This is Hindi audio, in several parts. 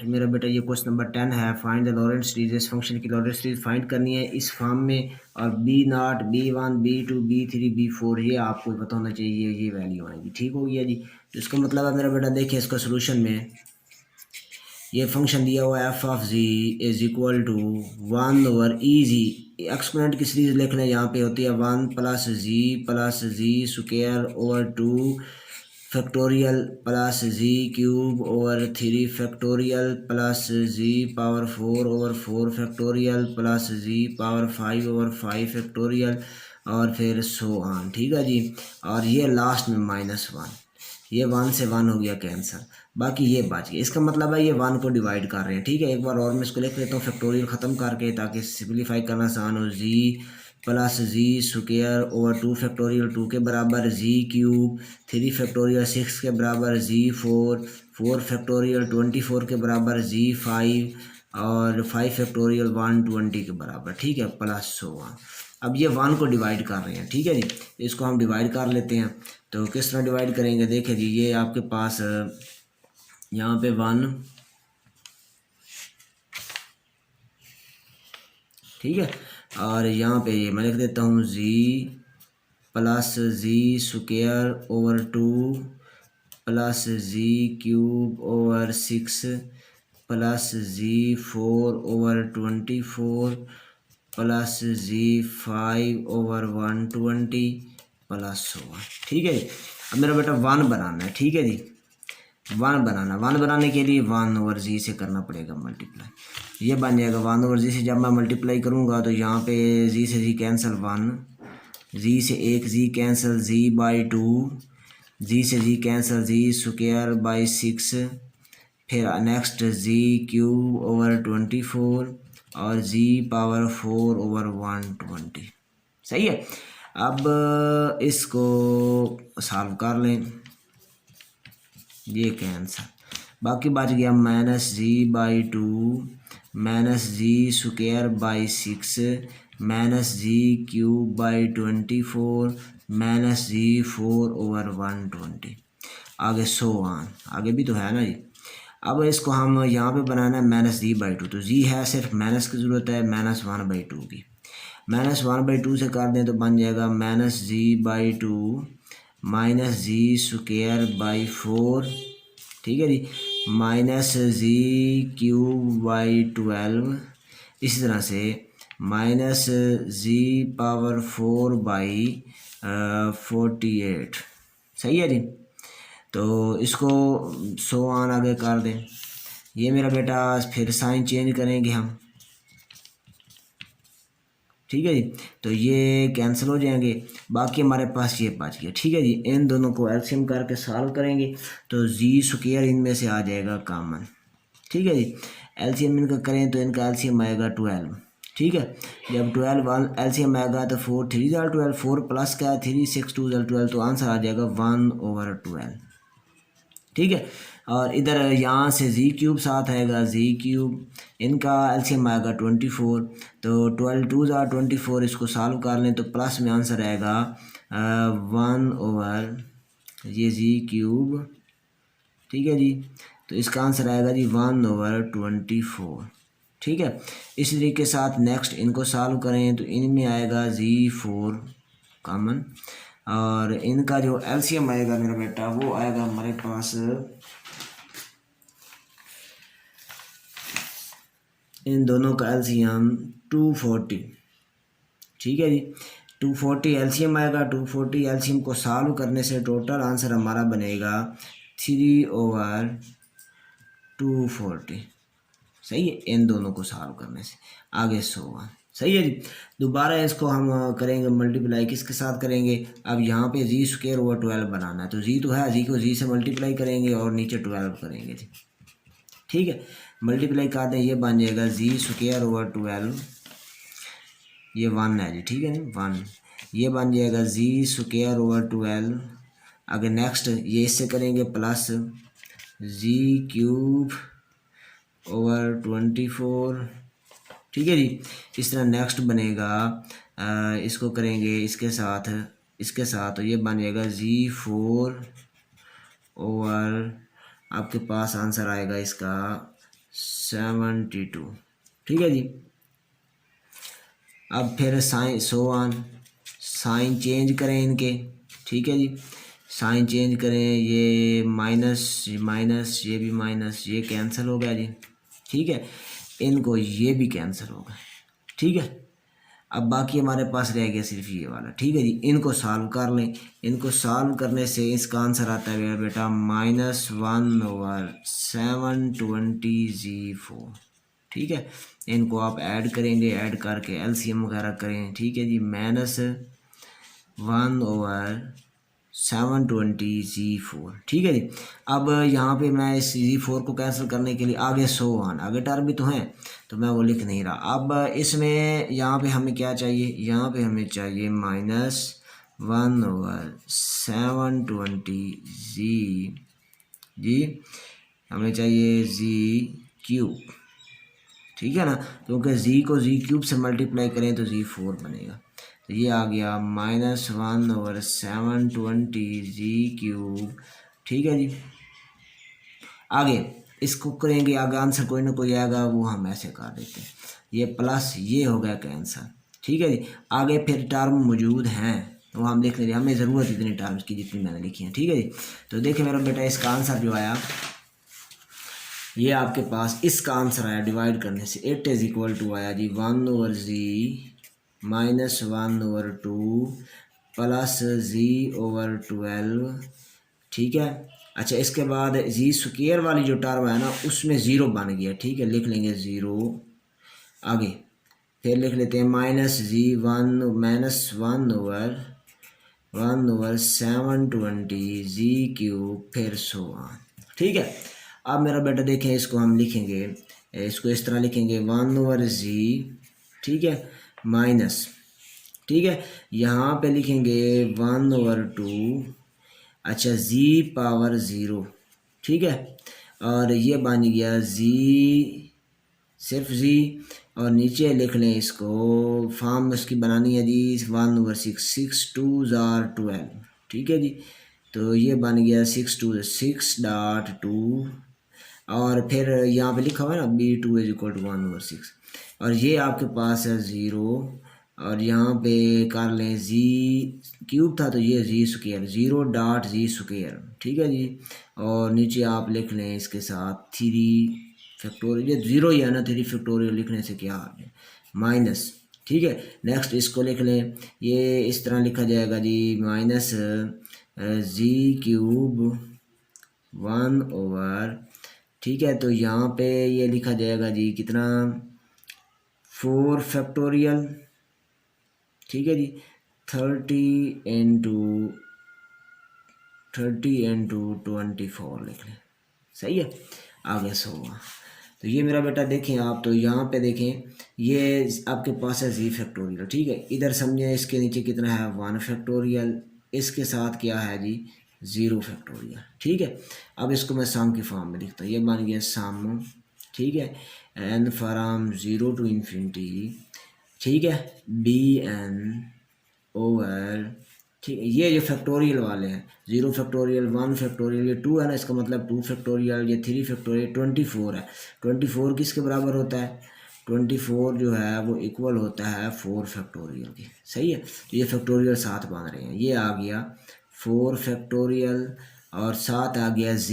मेरा बेटा ये क्वेश्चन नंबर 10 है। Find the Laurent series. इस फंक्शन की लॉरेंट सीरीज फाइंड करनी है इस फॉर्म में, और B0 B1 B2 B3 B4 ये आपको पता होना चाहिए, ये वैल्यू आएगी। ठीक हो गया जी। तो इसका मतलब है मेरा बेटा देखिए इसका सोल्यूशन में ये फंक्शन दिया हुआ है F of G is equal to 1/e(g). Exponent की सीरीज लिख लें, यहाँ पे होती है 1 + g + g² फैक्टोरियल प्लस जी क्यूब ओवर 3 फैक्टोरियल प्लस जी पावर 4/4 फैक्टोरियल प्लस जी पावर 5/5 फैक्टोरियल और फिर सो ऑन। ठीक है जी। और ये लास्ट में -1, ये 1 से 1 हो गया कैंसर, बाकी ये बच गया। इसका मतलब है ये 1 को डिवाइड कर रहे हैं। ठीक है, एक बार और मैं इसको लिख लेता हूँ फैक्टोरियल ख़त्म करके, ताकि सिंप्लीफाई करना आसान हो। जी प्लस जी स्क्वायर ओवर 2 फैक्टोरियल 2 के बराबर जी क्यूब 3 फैक्टोरियल 6 के बराबर जी 4 फैक्टोरियल 24 के बराबर जी 5 और 5 फैक्टोरियल 120 के बराबर। ठीक है, प्लस 100। अब ये 1 को डिवाइड कर रहे हैं। ठीक है जी, इसको हम डिवाइड कर लेते हैं। तो किस तरह डिवाइड करेंगे, देखिए जी, ये आपके पास यहाँ पे 1, ठीक है, और यहाँ पे ये मैं लिख देता हूँ जी प्लस जी स्क्वायर ओवर 2 प्लस जी क्यूब ओवर 6 प्लस जी 4/24 प्लस जी 5/120 प्लस 1। ठीक है, अब मेरा बेटा 1 बनाना है। ठीक है जी, 1 बनाने के लिए 1/g से करना पड़ेगा मल्टीप्लाई। ये बन जाएगा 1/g से। जब मैं मल्टीप्लाई करूँगा तो यहाँ पे g से g कैंसिल 1, g से 1 g कैंसिल g/2, g से g cancel g square by 6, फिर नेक्स्ट जी क्यूब ओवर 24 और जी पावर 4/120। सही है। अब इसको सॉल्व कर लें, ये कैंसर, बाकी बच गया -g/2 -g square by 6 -g cube by 24 -g 4/120। आगे 100 आगे भी तो है ना जी। अब इसको हम यहाँ पे बनाना है -g/2, तो जी है सिर्फ माइनस की ज़रूरत है -1/2 की। -1/2 से कर दें तो बन जाएगा -g/2 -g स्क्वायर बाई 4। ठीक है जी, -g क्यूब बाई 12। इसी तरह से -g पावर 4/48। सही है जी। तो इसको 100 आगे कर दें। ये मेरा बेटा फिर साइन चेंज करेंगे हम। ठीक है जी, तो ये कैंसिल हो जाएंगे, बाकी हमारे पास ये बच गया। ठीक है जी, इन दोनों को एलसीएम करके सॉल्व करेंगे तो जी स्क्वायर इनमें से आ जाएगा कॉमन। ठीक है जी, एलसीएम इनका करें तो इनका एलसीएम आएगा 12। ठीक है, जब 12 एलसीएम आएगा तो 4 3 12, 4 प्लस का 3 6 2 12, तो आंसर आ जाएगा 1/12। ठीक है, और इधर यहाँ से जी क्यूब साथ आएगा, जी क्यूब इनका एलसीएम आएगा 24, तो 12 2 24, इसको सॉल्व कर लें तो प्लस में आंसर आएगा 1/ ये जी क्यूब। ठीक है जी, तो इसका आंसर आएगा जी 1/24। ठीक है, इसी तरीके के साथ नेक्स्ट इनको सॉल्व करें तो इनमें आएगा जी4 कॉमन, और इनका जो एलसीएम आएगा मेरा बेटा वो आएगा हमारे पास, इन दोनों का एलसीएम 240। ठीक है जी, 240 एलसीएम आएगा। 240 एलसीएम को सॉल्व करने से टोटल आंसर हमारा बनेगा 3/240। सही है, इन दोनों को सॉल्व करने से आगे 100। सही है जी। दोबारा इसको हम करेंगे मल्टीप्लाई, किसके साथ करेंगे, अब यहाँ पे जी स्क्वायर ओवर 12 बनाना है, तो जी तो है, जी को जी से मल्टीप्लाई करेंगे और नीचे 12 करेंगे जी। ठीक है, मल्टीप्लाई कर दें, ये बन जाएगा जी स्क्वायर ओवर 12, ये 1 है जी। ठीक है जी, 1, ये बन जाएगा जी स्क्वायर ओवर 12। आगे नेक्स्ट ये इससे करेंगे प्लस जी क्यूब ओवर 24। ठीक है जी, इस तरह नेक्स्ट बनेगा, इसको करेंगे इसके साथ तो ये बन जाएगा जी4 ओवर, आपके पास आंसर आएगा इसका 72, ठीक है जी। अब फिर sign so on, sign change करें इनके, ठीक है जी, साइन चेंज करें, ये माइनस माइनस, ये भी माइनस, ये कैंसिल हो गया जी, ठीक है, इनको ये भी कैंसिल हो गया, ठीक है। अब बाकी हमारे पास रह गया सिर्फ ये वाला, ठीक है जी। इनको सॉल्व कर लें, इनको सॉल्व करने से इसका आंसर आता है बेटा -1/720Z4, ठीक है। इनको आप ऐड करेंगे, ऐड करके एलसीएम वगैरह करें, ठीक है जी। -1/720Z4, ठीक है जी। अब यहाँ पे मैं इस Z4 को कैंसिल करने के लिए आगे सो ऑन, आगे टर्म भी तो हैं, तो मैं वो लिख नहीं रहा। अब इसमें यहाँ पे हमें क्या चाहिए, यहाँ पे हमें चाहिए -1/720Z जी, हमें चाहिए Z3, ठीक है ना, क्योंकि Z को Z3 से मल्टीप्लाई करें तो Z4 बनेगा। तो ये आ गया -1/720Z3, ठीक है जी। आगे इसको करेंगे, आगे आंसर कोई ना कोई आएगा, वो हम ऐसे कर देते हैं, ये प्लस ये हो गया कैंसर, ठीक है जी। आगे फिर टर्म मौजूद हैं वो हम देख लेंगे, हमें ज़रूरत इतनी टर्म्स की जितनी मैंने लिखी हैं, ठीक है जी। तो देखिए मेरा बेटा, इसका आंसर जो आया, ये आपके पास इसका आंसर आया डिवाइड करने से 8 इज इक्वल टू आया जी 1/z -1/2 प्लस z/12, ठीक है। अच्छा, इसके बाद जी स्क्वायर वाली जो टर्म है ना, उसमें ज़ीरो बन गया, ठीक है, लिख लेंगे ज़ीरो। आगे फिर लिख लेते हैं -1/720Z3, फिर सो ऑन, ठीक है। अब मेरा बेटा देखें, इसको हम लिखेंगे, इसको इस तरह लिखेंगे 1/z, ठीक है, माइनस, ठीक है, यहाँ पे लिखेंगे 1/2, अच्छा z⁻0, ठीक है, और ये बन गया सिर्फ z, और नीचे लिख लें इसको, फॉर्म उसकी बनानी है जी 1/6, 6×2=12, ठीक है जी। तो ये बन गया 6×6.2, और फिर यहाँ पे लिखा हुआ है ना B2 = 1/6, और ये आपके पास है 0, और यहाँ पे कर लें Z3 था तो ये Z², 0.Z², ठीक है जी। और नीचे आप लिख लें इसके साथ 3 फैक्टोरियल, ये 0 ही है ना, 3 फैक्टोरियल लिखने से क्या है, माइनस, ठीक है। नेक्स्ट इसको लिख लें, ये इस तरह लिखा जाएगा जी -Z³ 1/, ठीक है। तो यहाँ पे ये लिखा जाएगा जी कितना, 4 फैक्टोरियल, ठीक है जी, 30×24 लिख लें, सही है। आगे 100। तो ये मेरा बेटा देखें आप, तो यहाँ पे देखें, ये आपके पास है Z⁴, ठीक है। इधर समझे इसके नीचे कितना है 1 इसके साथ क्या है जी 0, ठीक है। अब इसको मैं सम की फॉर्म में लिखता हूँ, ये बन गया सम, ठीक है, n फ्रॉम 0 to ∞, ठीक है, bn ओवर, ठीक है। ये जो फैक्टोरियल वाले हैं 0, 1, ये 2 है ना, इसका मतलब 2, ये 3, 24 है। 24 किसके बराबर होता है, 24 जो है वो इक्वल होता है 4 के, सही है। तो ये फैक्टोरियल साथ बन रहे हैं, ये आ गया 4, और साथ आ गया z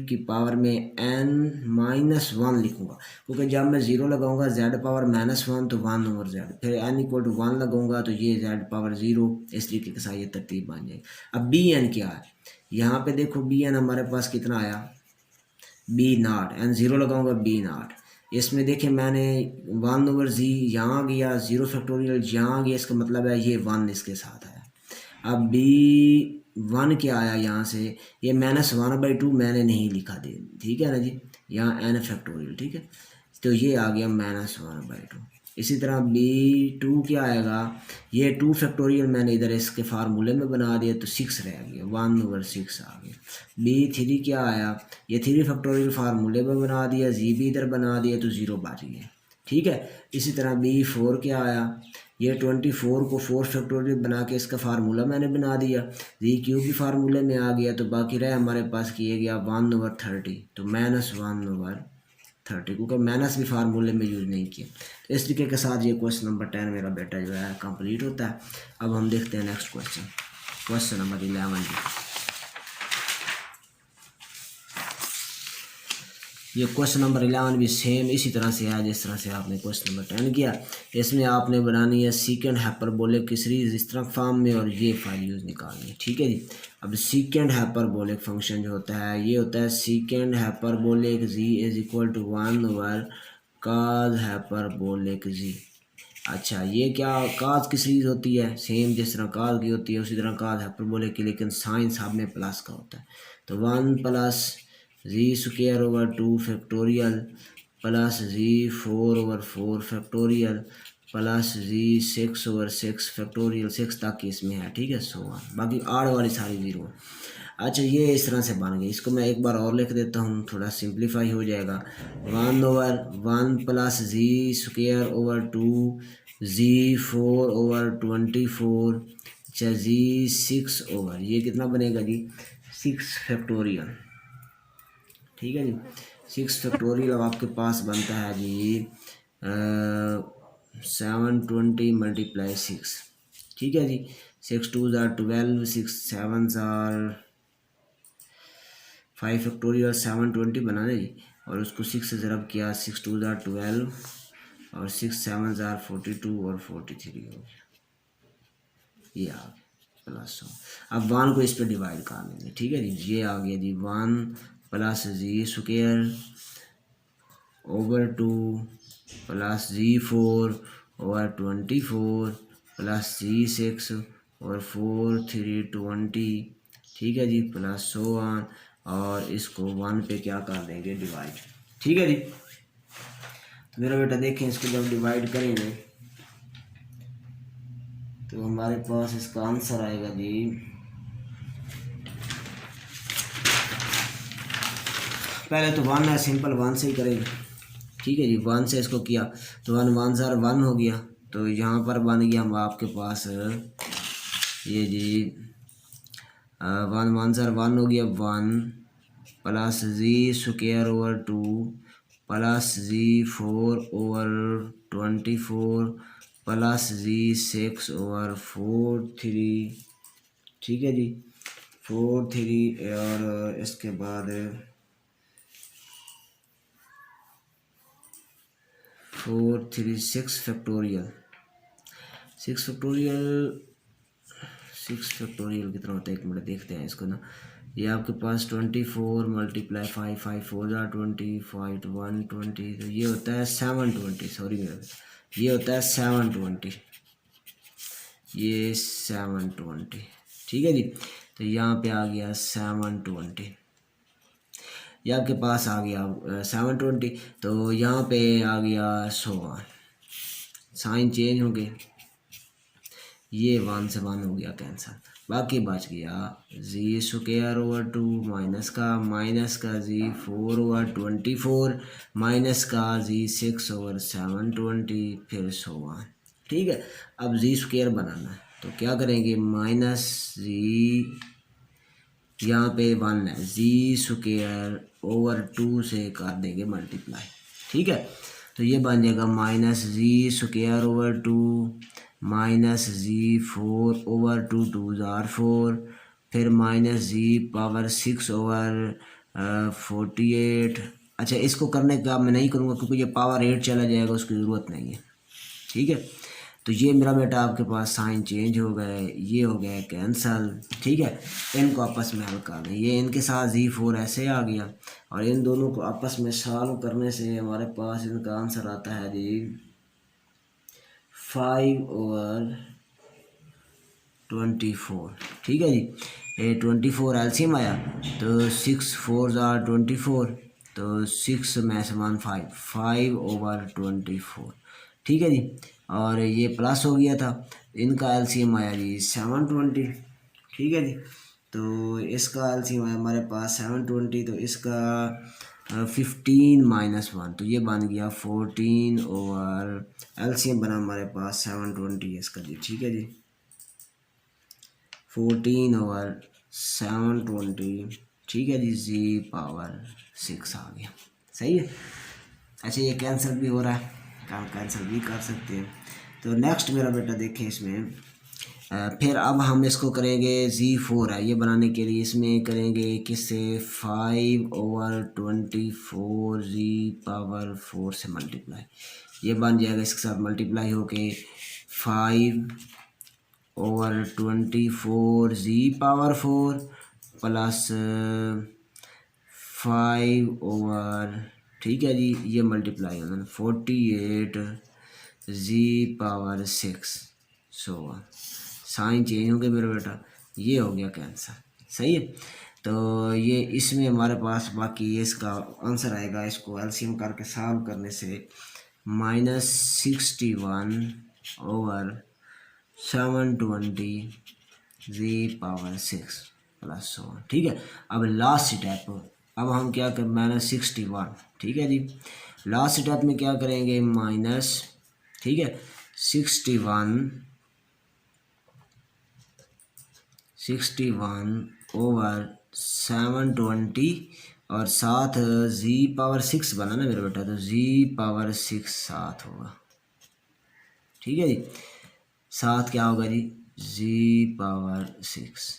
की पावर में n-1 लिखूंगा, क्योंकि जब मैं 0 लगाऊंगा z⁻⁻1 तो 1/z, फिर n = 1 लगाऊंगा तो ये z⁻0, इस तरीके के साथ ये तरतीब बन जाएगी। अब bn क्या है, यहाँ पे देखो bn हमारे पास कितना आया, b0, n0 लगाऊंगा b0, इसमें देखें मैंने 1/z यहाँ गया, 0 यहाँ गया, इसका मतलब है ये 1 इसके साथ आया। अब b1 क्या आया यहाँ से, ये -1/2 मैंने नहीं लिखा दे, ठीक है ना जी, यहाँ n, ठीक है। तो ये आ गया -1/2। इसी तरह b2 क्या आएगा, ये 2 मैंने इधर इसके फार्मूले में बना दिया तो 6 रह गया, 1/6 आ गया। b3 क्या आया, ये 3 फार्मूले में बना दिया, z भी इधर बना दिया तो 0 बच गया, ठीक है। इसी तरह b4 क्या आया, ये 24 को 4 बना के इसका फार्मूला मैंने बना दिया, z³ भी फार्मूले में आ गया, तो बाकी रहे हमारे पास किए गया 1/30, तो -1/30, 30, क्योंकि माइनस भी फार्मूले में यूज़ नहीं किया। तो इस तरीके के साथ ये क्वेश्चन नंबर 10 मेरा बेटा जो है कंप्लीट होता है। अब हम देखते हैं नेक्स्ट क्वेश्चन, क्वेश्चन नंबर 11। ये क्वेश्चन नंबर 11 भी सेम इसी तरह से है जिस तरह से आपने क्वेश्चन नंबर 10 किया। इसमें आपने बनानी है सीकेंड हाइपरबोलिक की सीरीज इस तरह फॉर्म में और ये फाइल यूज़ निकालनी है, ठीक है जी। अब सीकेंड हाइपरबोलिक फंक्शन जो होता है ये होता है secant hyperbolic G is equal to 1 over cos hyperbolic G. अच्छा, ये क्या काज की सीरीज होती है, सेम जिस तरह काज की होती है उसी तरह काज हाइपरबोलिक की, लेकिन साइन साहब में प्लस का होता है। तो 1 प्लस जी स्क्वायर ओवर 2 फैक्टोरियल प्लस जी 4 ओवर 4 फैक्टोरियल प्लस जी 6 ओवर 6 फैक्टोरियल, 6 तक की इसमें है, ठीक है। सो बाकी आड़ वाली सारी जीरो। अच्छा, ये इस तरह से बन गई। इसको मैं एक बार और लिख देता हूँ, थोड़ा सिंप्लीफाई हो जाएगा। 1 ओवर 1 प्लस जी स्क्वायर ओवर 2 जी 4 ओवर 24, अच्छा जी 6 ओवर ये कितना बनेगा जी 6 फैक्टोरियल, ठीक है जी। 6 फैक्टोरियल अब आपके पास बनता है जी 720 मल्टीप्लाई 6, ठीक है जी। 6 2 ज़ार 12, 6 7 ज़ार 5 फैक्टोरियल 720 बनाने जी, और उसको 6 से ज़रब किया, 6 2 ज़ार 12 और 6 7 ज़ार 42 और 43 हो गया, ये आ गया प्लस 100। अब 1 को इस पर डिवाइड कर लेंगे, ठीक है जी। ये आ गया जी 1 प्लस जी स्क्वायर ओवर 2 प्लस जी 4 ओवर 24 प्लस जी 6 और 4 3 20, ठीक है जी, प्लस 100 और इसको 1 पे क्या कर देंगे डिवाइड, ठीक है जी। तो मेरा बेटा देखें, इसको जब डिवाइड करेंगे तो हमारे पास इसका आंसर आएगा जी पहले तो 1 है, सिंपल 1 से ही करेंगे, ठीक है जी। 1 से इसको किया तो 1 1 ज़ार 1 हो गया, तो यहाँ पर बन गया हम आपके पास ये जी 1 1 ज़ार 1 हो गया 1 प्लस जी स्क्वायर ओवर 2 प्लस जी 4 ओवर 24 प्लस जी 6 ओवर 4 3, ठीक है जी 4 3 और इसके बाद 4 3 6 फैक्टोरियल 6 फैक्टोरियल 6 फैक्टोरियल कितना होता है, एक मिनट देखते हैं इसको ना। ये आपके पास 24 मल्टीप्लाई 5 5 4 ज़ार 20 5 1 20, तो ये होता है 720, सॉरी मेरा ये होता है 720, ये 720, ठीक है जी। तो यहाँ पे आ गया 720, ये आपके पास आ गया 720, तो यहाँ पे आ गया 100, साइन चेंज हो गए, ये 1 से 1 हो गया कैंसिल, बाकी बच गया जी स्क्वायर ओवर 2 माइनस का जी 4 ओवर 24 माइनस का जी 6 ओवर 720 फिर 100, ठीक है। अब जी स्क्वायर बनाना है तो क्या करेंगे, माइनस जी यहाँ पे 1 है, जी स्क्वायर ओवर 2 से कर देंगे मल्टीप्लाई, ठीक है। तो ये बन जाएगा माइनस जी स्क्वायर ओवर 2 माइनस जी 4 ओवर 2 2 ज़ार 4 फिर माइनस जी पावर 6 ओवर 48। अच्छा, इसको करने का मैं नहीं करूँगा क्योंकि ये पावर 8 चला जाएगा, उसकी ज़रूरत नहीं है, ठीक है। तो ये मेरा बेटा आपके पास साइन चेंज हो गए, ये हो गया कैंसल, ठीक है। इनको आपस में हल कर दें, ये इनके साथ जी 4 ऐसे आ गया और इन दोनों को आपस में सॉल्व करने से हमारे पास इनका आंसर आता है जी 5 ओवर 24, ठीक है जी। ये 24 एलसीएम आया तो 6 4 ज़ार 24, तो 6 में से 1 5 ओवर 24, ठीक है जी। और ये प्लस हो गया था, इनका एलसीएम आया जी 720, ठीक है जी। तो इसका एलसीएम आया हमारे पास 720, तो इसका 15 माइनस 1, तो ये बन गया 14 ओवर एलसीएम बना हमारे पास 720 इसका जी, ठीक है जी। 14 ओवर 720, ठीक है जी, जी पावर 6 आ गया, सही है। ऐसे ये कैंसिल भी हो रहा है, काम कैंसिल भी कर सकते हैं। तो नेक्स्ट मेरा बेटा देखें इसमें फिर अब हम इसको करेंगे Z4 है ये बनाने के लिए, इसमें करेंगे किससे 5/24 Z⁴ से मल्टीप्लाई, ये बन जाएगा इसके साथ मल्टीप्लाई होके 5/24 Z⁴ प्लस 5 ठीक है जी, ये मल्टीप्लाई होगा 48 Z⁴ 16 साइन चेंज हो गया मेरा बेटा, ये हो गया कैंसर। सही है, तो ये इसमें हमारे पास बाकी ये इसका आंसर आएगा, इसको एलसीएम करके सॉल्व करने से -61/720 Z⁴ प्लस 1। ठीक है, अब लास्ट स्टेप, अब हम क्या कर -61, ठीक है जी, लास्ट स्टेप में क्या करेंगे माइनस, ठीक है 61/720 और साथ Z⁴ बना ना मेरा बेटा, तो Z⁴ साथ होगा। ठीक है जी, साथ क्या होगा जी Z⁴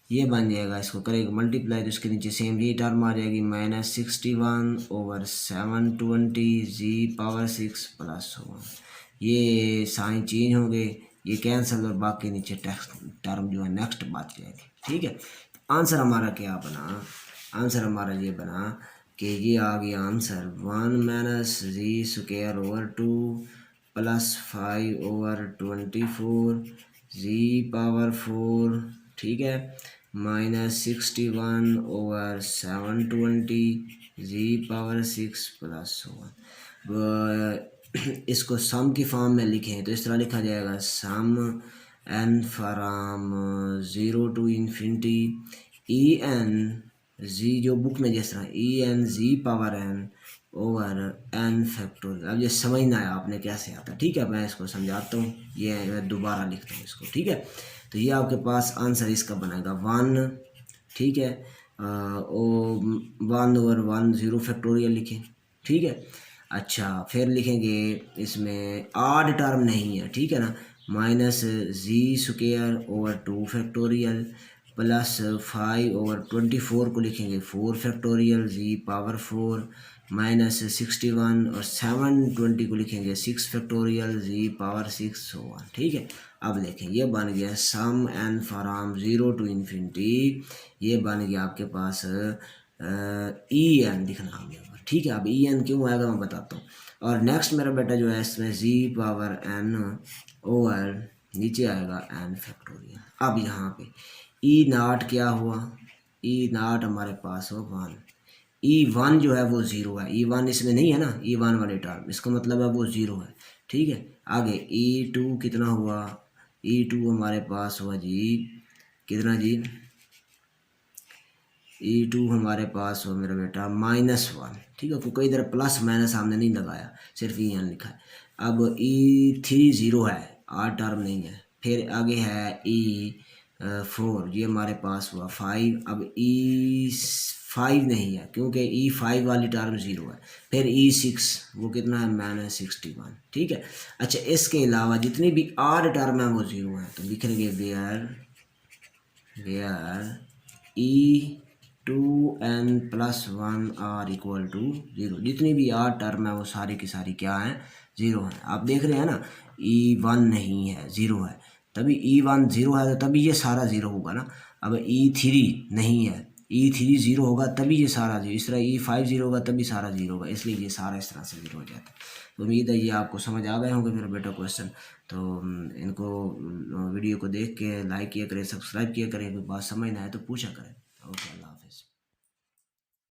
ये बन जाएगा, इसको करेंगे मल्टीप्लाई तो इसके नीचे सेम ये टर्म आ जाएगी -61/720 Z⁴ प्लस 1, ये साइन चेंज होंगे, ये कैंसिल और बाकी नीचे टेक्स्ट टर्म जो है नेक्स्ट बात जाएगी। ठीक है, आंसर हमारा क्या बना, आंसर हमारा ये बना कि ये आ गया आंसर 1 - Z² प्लस 5/24 Z⁴, ठीक है, -61/720 Z⁴ प्लस 1। इसको सम की फॉर्म में लिखें तो इस तरह लिखा जाएगा सम n from 0 to ∞ en z, जो बुक में जिस तरह en Z⁴n/n। अब ये समझना है आपने कैसे आता है। ठीक है, मैं इसको समझाता हूँ, ये मैं दोबारा लिखता हूँ इसको। ठीक है, तो ये आपके पास आंसर इसका बनेगा 1, ठीक है, ओ 1/1 0 लिखें। ठीक है, अच्छा फिर लिखेंगे इसमें आड टर्म नहीं है, ठीक है ना, -Z² प्लस 5/24 को लिखेंगे 4 Z⁴ -61 और 720 को लिखेंगे 6 Z⁴ ठीक है, अब देखें ये बन गया सम n फ्राम 0 to ∞, ये बन गया आपके पास en लिखना होगा। ठीक है, अब en क्यों आएगा मैं बताता हूँ। और नेक्स्ट मेरा बेटा जो है इसमें Z⁴n नीचे आएगा n। अब यहाँ पे E0 क्या हुआ, E0 हमारे पास हो 1, E1 जो है वो 0 है, E1 इसमें नहीं है ना, E1 वाले टर्म, इसका मतलब है वो 0 है। ठीक है, आगे E2 कितना हुआ, E2 हमारे पास हुआ जी कितना जी, E2 हमारे पास हो मेरा बेटा -1। ठीक है, क्योंकि इधर प्लस माइनस हमने नहीं लगाया, सिर्फ यहाँ लिखा है। अब E3 0 है, आर टर्म नहीं है। फिर आगे है E4, ये हमारे पास हुआ 5। अब E5 नहीं है क्योंकि E5 वाली टर्म 0 है। फिर E6 वो कितना है -61। ठीक है, अच्छा इसके अलावा जितनी भी आर टर्म है वो 0 है, तो लिख लेंगे where E2n+1 are equal to 0। जितनी भी आर टर्म है वो सारी की सारी क्या है 0 है। आप देख रहे हैं ना, E1 नहीं है 0 है, तभी E1 0 है तो तभी ये सारा 0 होगा ना। अब E3 नहीं है, E3 0 होगा तभी ये सारा 0, इस तरह E5 0 होगा तभी सारा 0 होगा, इसलिए ये सारा इस तरह से 0 हो जाता है। तो उम्मीद है ये आपको समझ आ गए होंगे मेरा बेटा क्वेश्चन। तो इनको वीडियो को देख के लाइक किया करें, सब्सक्राइब किया करें, कोई बात समझ ना आए तो पूछा करें।